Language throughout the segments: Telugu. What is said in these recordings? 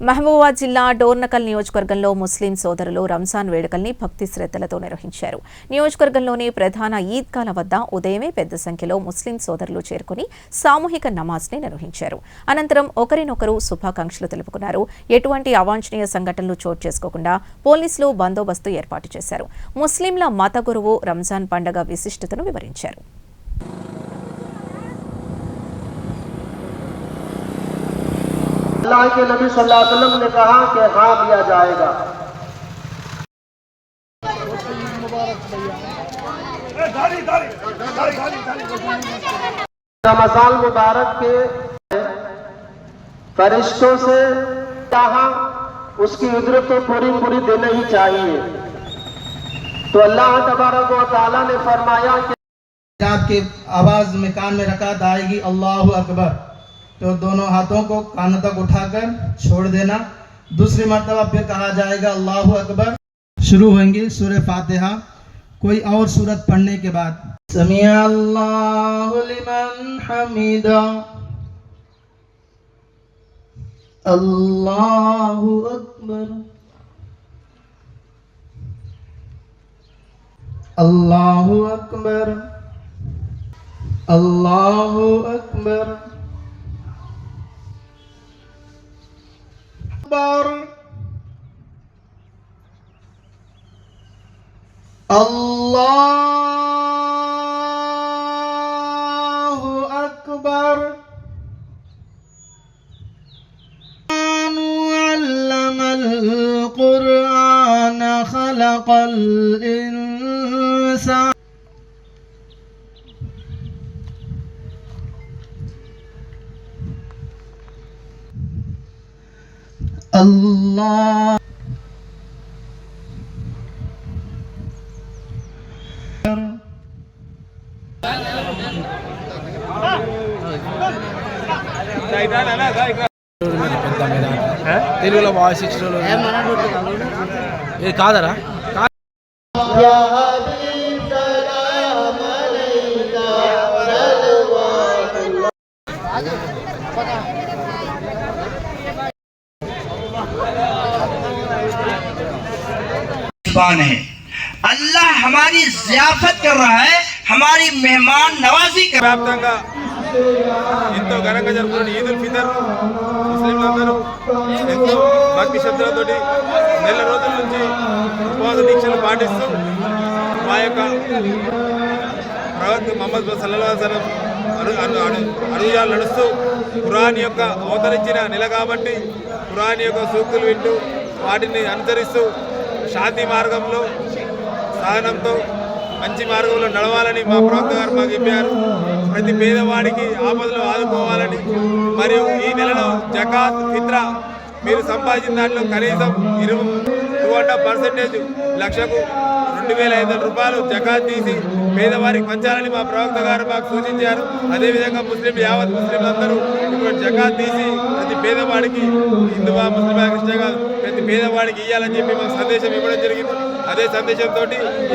మహబూబాబాద్ జిల్లా డోర్నకల్ నియోజకవర్గంలో ముస్లిం సోదరులు రంజాన్ వేడుకల్ని భక్తి శ్రద్ధలతో నిర్వహించారు. నియోజకవర్గంలోని ప్రధాన ఈద్గాల వద్ద ఉదయమే పెద్ద సంఖ్యలో ముస్లిం సోదరులు చేరుకుని సామూహిక నమాజ్ని నిర్వహించారు. అనంతరం ఒకరినొకరు శుభాకాంక్షలు తెలుపుకున్నారు. ఎటువంటి అవాంఛనీయ సంఘటనలు చోటు చేసుకోకుండా పోలీసులు బందోబస్తు ఏర్పాటు చేశారు. ముస్లింల మత గురువు రంజాన్ పండుగ విశిష్టతను వివరించారు. अल्लाह के नबी सल्लल्लाहु अलैहि वसल्लम ने कहा कि हाँ दिया जाएगा। रमज़ान मुबारक के फरिश्तों से कहा उसकी उजरत तो पूरी देना ही चाहिए। तो अल्लाह तबारक व तआला ने फरमाया कि की आवाज में कान में रकात आएगी अल्लाहु अकबर, तो दोनों हाथों को कानों तक उठाकर छोड़ देना। दूसरी मर्तबा फिर कहा जाएगा अल्लाहु अकबर। शुरू होंगी सूरह फातिहा कोई और सूरत पढ़ने के बाद। समिअ अल्लाहु लिमन हमिदा, अल्लाहु अकबर, अल्लाहु अकबर, अल्लाहु अकबर, अल्लाहु अकबर। अल्लमल कुरआन खलक़ल इंसान। अल्लाह తెలుగులో వాయిస్ ఇచ్చిన ఇది కాదరా है। अल्लाह हमारी ज़ियाफत कर रहा है, हमारी मेहमान नवाजी कर रहा है। ఎంతో ఘనంగా జరుపుకున్న ఈదుల్ ఫితర్ ముస్లింలందరూ ఎంతో భక్తి శ్రద్ధలతోటి నెల రోజుల నుంచి ఉపవాస దీక్షలు పాటిస్తూ మా యొక్క ప్రవక్త ముహమ్మద్ సల్లల్లాహు అలైహి వసల్లం అడుగుజాడలు నడుస్తూ ఖురాన్ యొక్క అవతరించిన నెల కాబట్టి ఖురాన్ యొక్క సూక్తులు వింటూ వాటిని అనుసరిస్తూ శాంతి మార్గంలో సహనంతో మంచి మార్గంలో నడవాలని మా ప్రవక్త గారు మాకు చెప్పారు. ప్రతి పేదవాడికి ఆపదలో ఆదుకోవాలని, మరియు ఈ నెలలో జకాత్ ఫిత్రా మీరు సంపాదించిన దాంట్లో కనీసం 2.5% లక్షకు 2,500 రూపాయలు జకాత్ తీసి పేదవారికి పంచాలని మా ప్రవక్త గారు మాకు సూచించారు. అదేవిధంగా యావత్ ముస్లింలందరూ ఇప్పుడు జకాత్ తీసి ప్రతి పేదవాడికి, హిందువా ముస్లిమా క్రిస్టియన్ ప్రతి పేదవాడికి ఇవ్వాలని చెప్పి మాకు సందేశం ఇవ్వడం జరిగింది. అదే సందేశంతో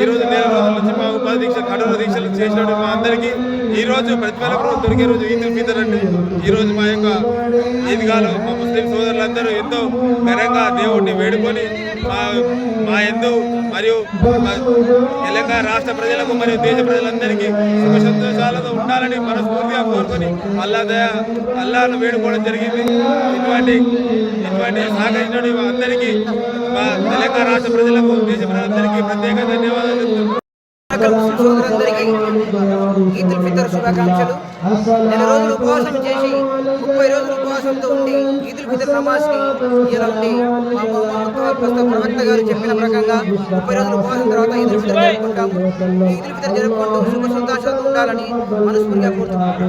ఈరోజు నెల రోజుల నుంచి మా ఉపాధి దీక్ష కఠోర దీక్షలు చేసినట్టు మా అందరికీ ఈరోజు ప్రతిఫలం దొరికే రోజు ఈదుల్ ఫితర్ అండి. ఈరోజు మా యొక్క ఈద్గాలు మా ముస్లిం సోదరులందరూ ఎంతో ఘనంగా దేవుడిని వేడుకొని మా యందు మరియు తెలంగాణ రాష్ట్ర ప్రజలకు మరియు దేశ ప్రజలందరికీ సుఖ సంతోషాలతో ఉండాలని మనస్ఫూర్తిగా కోరుకొని అల్లాహ్ను వేడుకోవడం జరిగింది. ఇటువంటి సహకరించిన అందరికీ మా తెలంగాణ రాష్ట్ర ప్రజలకు దేశ ప్రజలందరికీ ప్రత్యేక ధన్యవాదాలు. ఈదుల్ ఫితర్ శుభాకాంక్షలు. నెల రోజులు ఉపవాసం చేసి 30 రోజులు ఉపవాసంతో ఉండి ఈదుల్ ఫితర్ నమాజ్కి ఇలా ఉండి ప్రవక్త గారు చెప్పిన ప్రకారంగా 30 రోజులు ఉపవాసం తర్వాత ఈదుల్ ఫితర్ జరుపుకుంటాము. ఈదుల్ ఫితర్ జరుపుకుంటూ సుఖ సంతోషాలతో ఉండాలని మనస్ఫూర్తిగా కోరుతున్నాము.